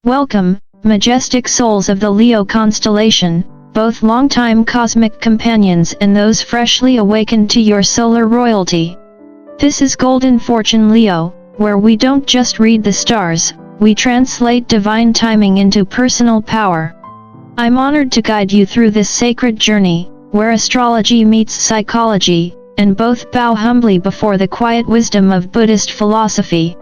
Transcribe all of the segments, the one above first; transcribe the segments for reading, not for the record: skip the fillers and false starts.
Welcome, majestic souls of the Leo constellation, both longtime cosmic companions and those freshly awakened to your solar royalty. This is Golden Fortune Leo, where we don't just read the stars, we translate divine timing into personal power. I'm honored to guide you through this sacred journey, where astrology meets psychology, and both bow humbly before the quiet wisdom of Buddhist philosophy.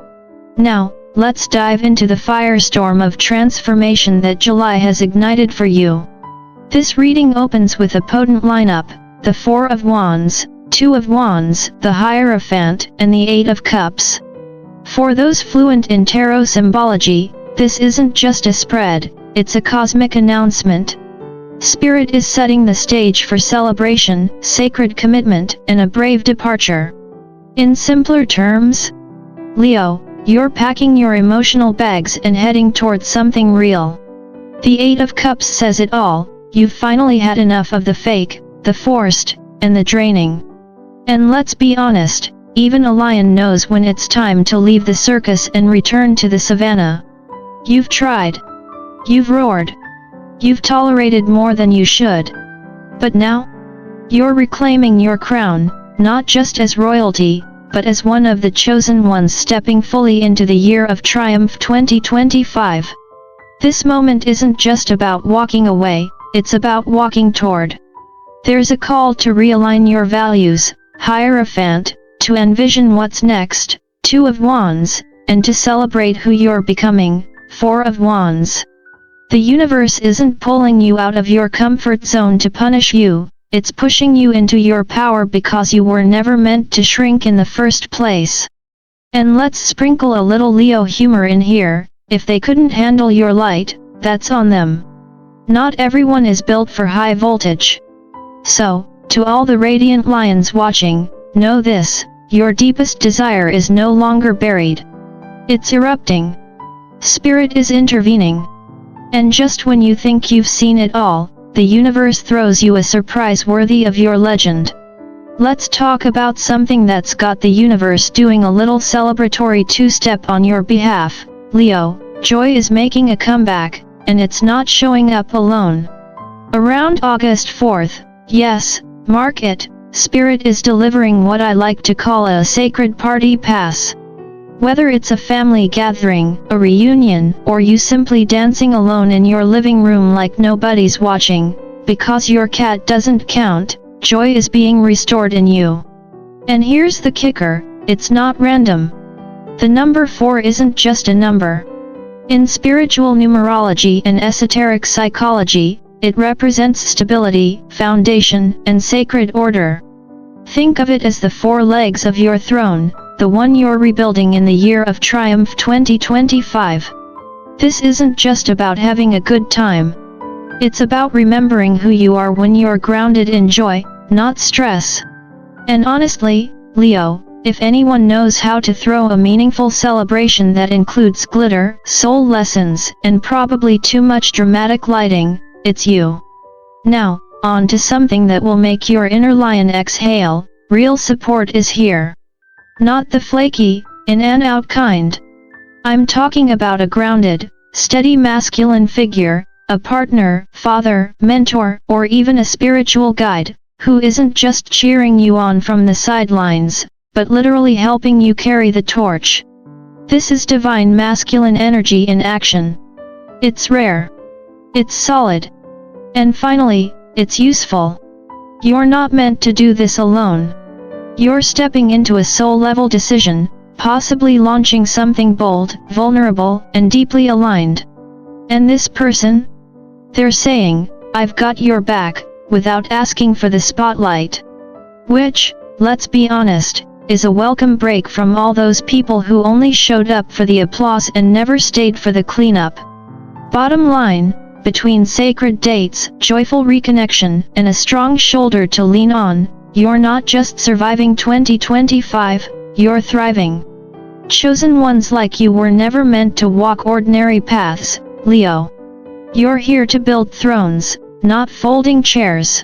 Now, let's dive into the firestorm of transformation that July has ignited for you. This reading opens with a potent lineup: the Four of Wands, Two of Wands, the Hierophant, and the Eight of Cups. For those fluent in tarot symbology, this isn't just a spread, it's a cosmic announcement. Spirit is setting the stage for celebration, sacred commitment, and a brave departure. In simpler terms, Leo, you're packing your emotional bags and heading towards something real. The Eight of Cups says it all: you've finally had enough of the fake, the forced, and the draining. And let's be honest, even a lion knows when it's time to leave the circus and return to the savannah. You've tried. You've roared. You've tolerated more than you should. But now, you're reclaiming your crown, not just as royalty, but as one of the chosen ones stepping fully into the year of triumph 2025. This moment isn't just about walking away, it's about walking toward. There's a call to realign your values, Hierophant, to envision what's next, Two of Wands, and to celebrate who you're becoming, Four of Wands. The universe isn't pulling you out of your comfort zone to punish you, it's pushing you into your power because you were never meant to shrink in the first place. And let's sprinkle a little Leo humor in here: if they couldn't handle your light, that's on them. Not everyone is built for high voltage. So, to all the radiant lions watching, know this: your deepest desire is no longer buried. It's erupting. Spirit is intervening. And just when you think you've seen it all, the universe throws you a surprise worthy of your legend. Let's talk about something that's got the universe doing a little celebratory two-step on your behalf. Leo, joy is making a comeback, and it's not showing up alone. Around August 4th, yes, mark it, Spirit is delivering what I like to call a sacred party pass. Whether it's a family gathering, a reunion, or you simply dancing alone in your living room like nobody's watching, because your cat doesn't count, joy is being restored in you. And here's the kicker: it's not random. The number 4 isn't just a number. In spiritual numerology and esoteric psychology, it represents stability, foundation, and sacred order. Think of it as the four legs of your throne, the one you're rebuilding in the year of triumph 2025. This isn't just about having a good time. It's about remembering who you are when you're grounded in joy, not stress. And honestly, Leo, if anyone knows how to throw a meaningful celebration that includes glitter, soul lessons, and probably too much dramatic lighting, it's you. Now, on to something that will make your inner lion exhale: real support is here. Not the flaky, in and out kind. I'm talking about a grounded, steady masculine figure, a partner, father, mentor, or even a spiritual guide, who isn't just cheering you on from the sidelines, but literally helping you carry the torch. This is divine masculine energy in action. It's rare. It's solid. And finally, it's useful. You're not meant to do this alone. You're stepping into a soul-level decision, possibly launching something bold, vulnerable, and deeply aligned. And this person? They're saying, "I've got your back," without asking for the spotlight. Which, let's be honest, is a welcome break from all those people who only showed up for the applause and never stayed for the cleanup. Bottom line, between sacred dates, joyful reconnection, and a strong shoulder to lean on, you're not just surviving 2025, you're thriving. Chosen ones like you were never meant to walk ordinary paths, Leo. You're here to build thrones, not folding chairs.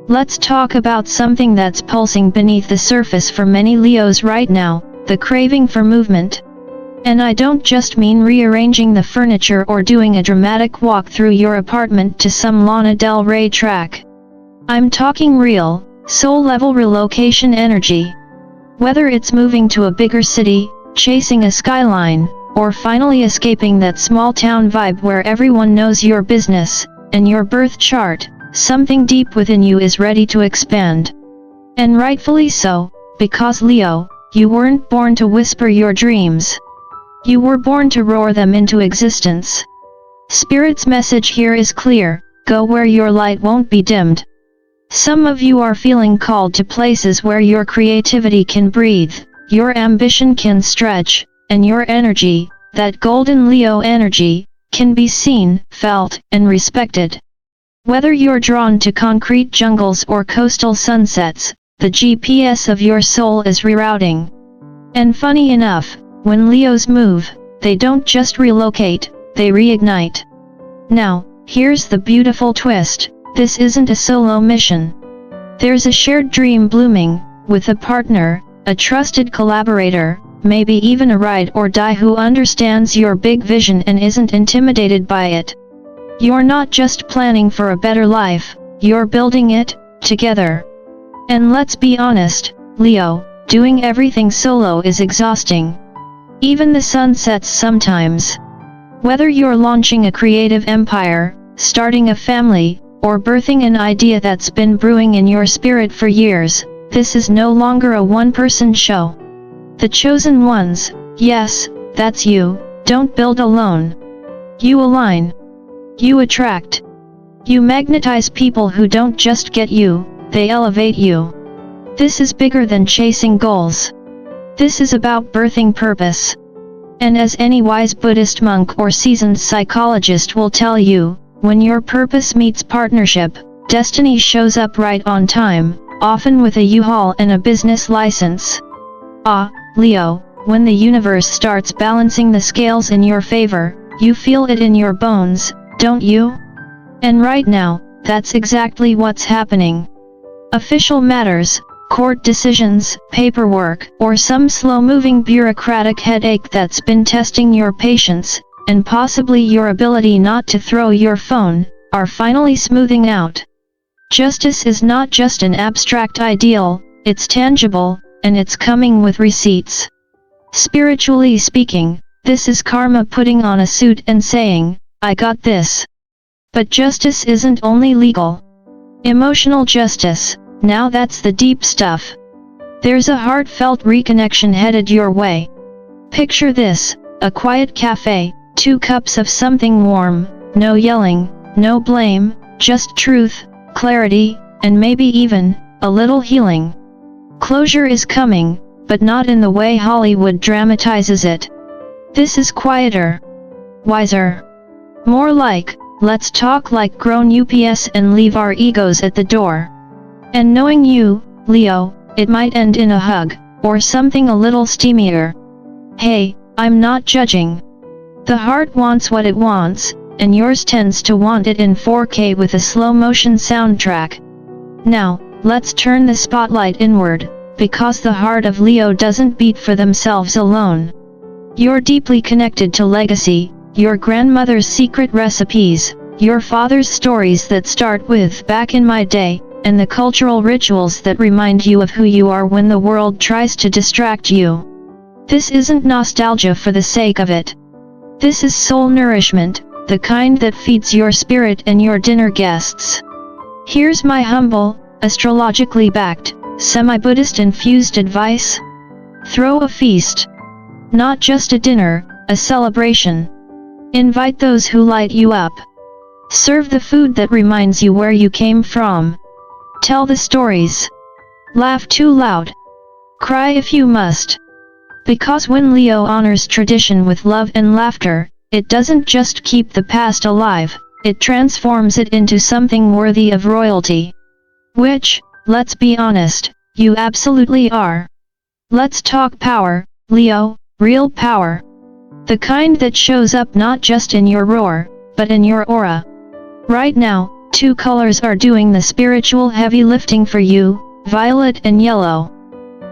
Let's talk about something that's pulsing beneath the surface for many Leos right now: the craving for movement. And I don't just mean rearranging the furniture or doing a dramatic walk through your apartment to some Lana Del Rey track. I'm talking real, soul-level relocation energy. Whether it's moving to a bigger city, chasing a skyline, or finally escaping that small-town vibe where everyone knows your business and your birth chart, something deep within you is ready to expand. And rightfully so, because Leo, you weren't born to whisper your dreams. You were born to roar them into existence. Spirit's message here is clear: go where your light won't be dimmed. Some of you are feeling called to places where your creativity can breathe, your ambition can stretch, and your energy, that golden Leo energy, can be seen, felt, and respected. Whether you're drawn to concrete jungles or coastal sunsets, the GPS of your soul is rerouting. And funny enough, when Leos move, they don't just relocate, they reignite. Now, here's the beautiful twist: this isn't a solo mission. There's a shared dream blooming, with a partner, a trusted collaborator, maybe even a ride or die who understands your big vision and isn't intimidated by it. You're not just planning for a better life, you're building it, together. And let's be honest, Leo, doing everything solo is exhausting. Even the sun sets sometimes. Whether you're launching a creative empire, starting a family, or birthing an idea that's been brewing in your spirit for years, this is no longer a one-person show. The chosen ones, yes, that's you, don't build alone. You align. You attract. You magnetize people who don't just get you, they elevate you. This is bigger than chasing goals. This is about birthing purpose. And as any wise Buddhist monk or seasoned psychologist will tell you, when your purpose meets partnership, destiny shows up right on time, often with a U-Haul and a business license. Ah, Leo, when the universe starts balancing the scales in your favor, you feel it in your bones, don't you? And right now, that's exactly what's happening. Official matters, court decisions, paperwork, or some slow-moving bureaucratic headache that's been testing your patience, and possibly your ability not to throw your phone, are finally smoothing out. Justice is not just an abstract ideal, it's tangible, and it's coming with receipts. Spiritually speaking, this is karma putting on a suit and saying, I got this. But justice isn't only legal. Emotional justice, now that's the deep stuff. There's a heartfelt reconnection headed your way. Picture this, a quiet cafe, 2 cups of something warm, no yelling, no blame, just truth, clarity, and maybe even a little healing. Closure is coming, but not in the way Hollywood dramatizes it. This is quieter, wiser. More like, let's talk like grown ups and leave our egos at the door. And knowing you, Leo, it might end in a hug, or something a little steamier. Hey, I'm not judging. The heart wants what it wants, and yours tends to want it in 4K with a slow-motion soundtrack. Now, let's turn the spotlight inward, because the heart of Leo doesn't beat for themselves alone. You're deeply connected to legacy, your grandmother's secret recipes, your father's stories that start with "back in my day," and the cultural rituals that remind you of who you are when the world tries to distract you. This isn't nostalgia for the sake of it. This is soul nourishment, the kind that feeds your spirit and your dinner guests. Here's my humble, astrologically backed, semi-Buddhist infused advice. Throw a feast. Not just a dinner, a celebration. Invite those who light you up. Serve the food that reminds you where you came from. Tell the stories. Laugh too loud. Cry if you must. Because when Leo honors tradition with love and laughter, it doesn't just keep the past alive, it transforms it into something worthy of royalty. Which, let's be honest, you absolutely are. Let's talk power, Leo, real power. The kind that shows up not just in your roar, but in your aura. Right now, 2 colors are doing the spiritual heavy lifting for you, violet and yellow.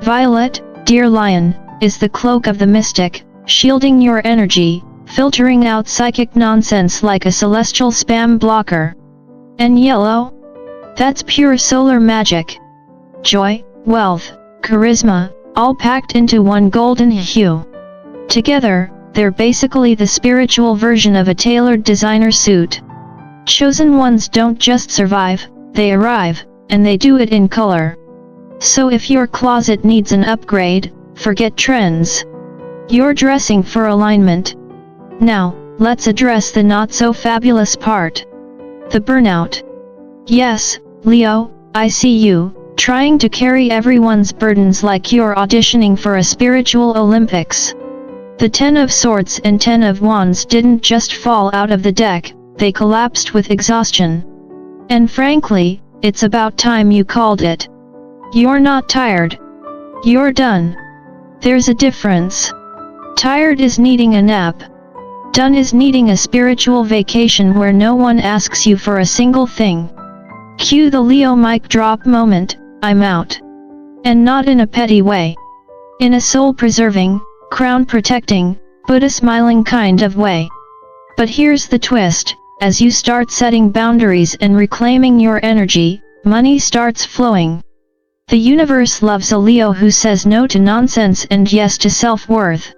Violet, dear lion, is the cloak of the mystic, shielding your energy, filtering out psychic nonsense like a celestial spam blocker. And yellow? That's pure solar magic. Joy, wealth, charisma, all packed into one golden hue. Together, they're basically the spiritual version of a tailored designer suit. Chosen ones don't just survive, they arrive, and they do it in color. So if your closet needs an upgrade, forget trends. You're dressing for alignment. Now, let's address the not-so-fabulous part. The burnout. Yes, Leo, I see you, trying to carry everyone's burdens like you're auditioning for a spiritual Olympics. The 10 of Swords and 10 of Wands didn't just fall out of the deck, they collapsed with exhaustion. And frankly, it's about time you called it. You're not tired. You're done. There's a difference. Tired is needing a nap. Done is needing a spiritual vacation where no one asks you for a single thing. Cue the Leo mic drop moment, I'm out. And not in a petty way. In a soul-preserving, crown-protecting, Buddha-smiling kind of way. But here's the twist, as you start setting boundaries and reclaiming your energy, money starts flowing. The universe loves a Leo who says no to nonsense and yes to self-worth.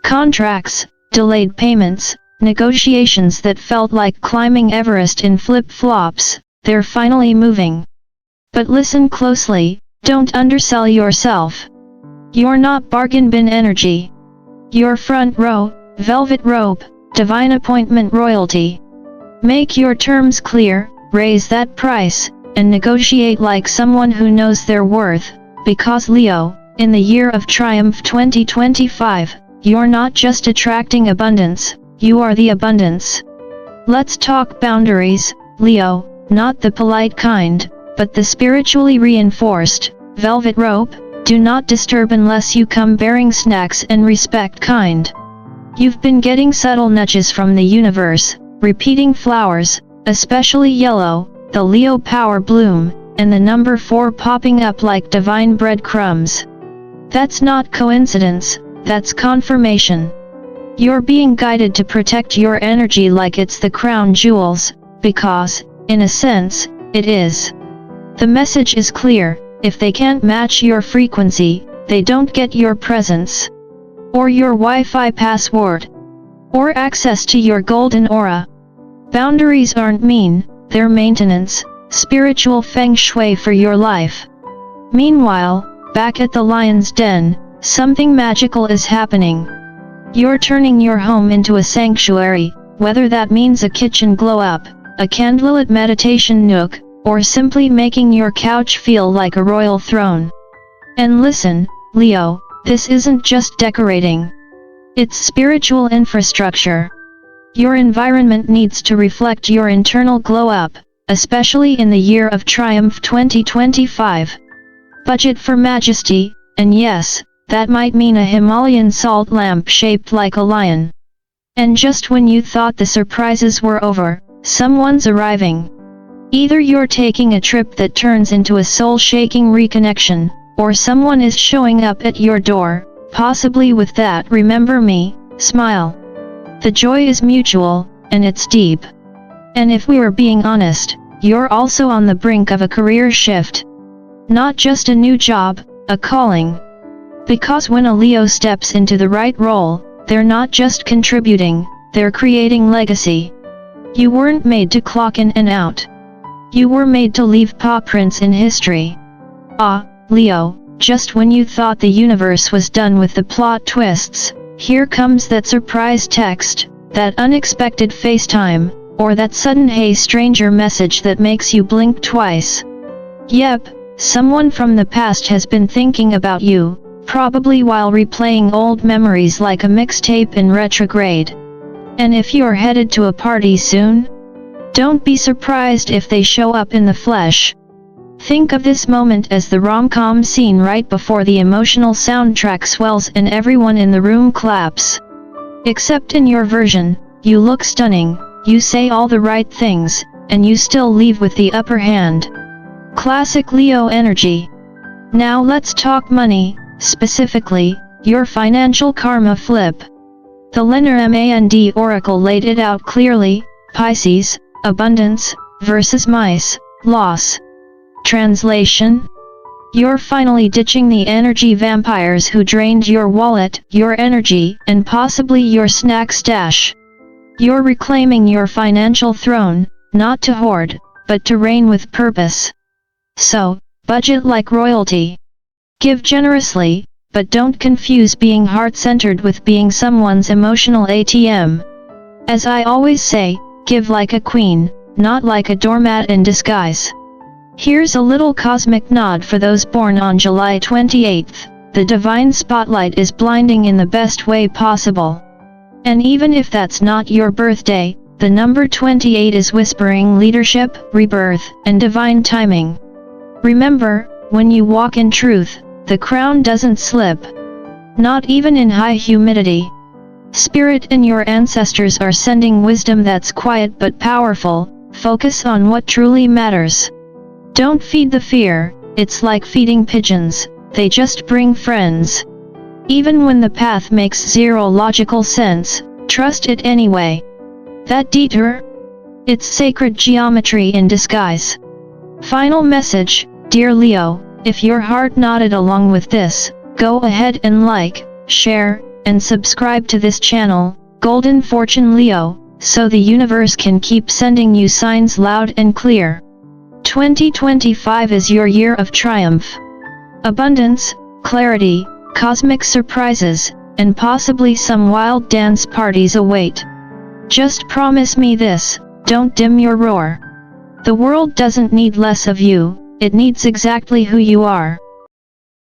Contracts, delayed payments, negotiations that felt like climbing Everest in flip-flops, they're finally moving. But listen closely, don't undersell yourself. You're not bargain bin energy. You're front row, velvet rope, divine appointment royalty. Make your terms clear, raise that price, and negotiate like someone who knows their worth, because Leo, in the year of triumph 2025, you're not just attracting abundance, you are the abundance. Let's talk boundaries, Leo, not the polite kind, but the spiritually reinforced, velvet rope, do not disturb unless you come bearing snacks and respect kind. You've been getting subtle nudges from the universe, repeating flowers, especially yellow, the Leo power bloom, and the number 4 popping up like divine breadcrumbs. That's not coincidence, that's confirmation. You're being guided to protect your energy like it's the crown jewels, because, in a sense, it is. The message is clear, if they can't match your frequency, they don't get your presence. Or your Wi-Fi password. Or access to your golden aura. Boundaries aren't mean, they're maintenance, spiritual feng shui for your life. Meanwhile, back at the lion's den, something magical is happening. You're turning your home into a sanctuary, whether that means a kitchen glow-up, a candlelit meditation nook, or simply making your couch feel like a royal throne. And listen, Leo, this isn't just decorating. It's spiritual infrastructure. Your environment needs to reflect your internal glow-up, especially in the year of triumph 2025. Budget for majesty, and yes, that might mean a Himalayan salt lamp shaped like a lion. And just when you thought the surprises were over, someone's arriving. Either you're taking a trip that turns into a soul-shaking reconnection, or someone is showing up at your door, possibly with that "remember me" smile. The joy is mutual, and it's deep. And if we were being honest, you're also on the brink of a career shift. Not just a new job, a calling. Because when a Leo steps into the right role, they're not just contributing, they're creating legacy. You weren't made to clock in and out. You were made to leave paw prints in history. Ah, Leo, just when you thought the universe was done with the plot twists, here comes that surprise text, that unexpected FaceTime, or that sudden "hey stranger" message that makes you blink twice. Yep, someone from the past has been thinking about you, probably while replaying old memories like a mixtape in retrograde. And if you're headed to a party soon, don't be surprised if they show up in the flesh. Think of this moment as the rom-com scene right before the emotional soundtrack swells and everyone in the room claps. Except in your version, you look stunning, you say all the right things, and you still leave with the upper hand. Classic Leo energy. Now let's talk money, specifically, your financial karma flip. The Lenormand oracle laid it out clearly: Pisces, abundance, versus mice, loss. Translation: you're finally ditching the energy vampires who drained your wallet, your energy, and possibly your snack stash. You're reclaiming your financial throne, not to hoard, but to reign with purpose. So, budget like royalty. Give generously, but don't confuse being heart-centered with being someone's emotional ATM. As I always say, give like a queen, not like a doormat in disguise. Here's a little cosmic nod for those born on July 28th. The divine spotlight is blinding in the best way possible. And even if that's not your birthday, the number 28 is whispering leadership, rebirth, and divine timing. Remember, when you walk in truth, the crown doesn't slip. Not even in high humidity. Spirit and your ancestors are sending wisdom that's quiet but powerful. Focus on what truly matters. Don't feed the fear, it's like feeding pigeons, they just bring friends. Even when the path makes zero logical sense, trust it anyway. That detour? It's sacred geometry in disguise. Final message, dear Leo, if your heart nodded along with this, go ahead and like, share, and subscribe to this channel, Golden Fortune Leo, so the universe can keep sending you signs loud and clear. 2025 is your year of triumph. Abundance, clarity, cosmic surprises, and possibly some wild dance parties await. Just promise me this, don't dim your roar. The world doesn't need less of you, it needs exactly who you are.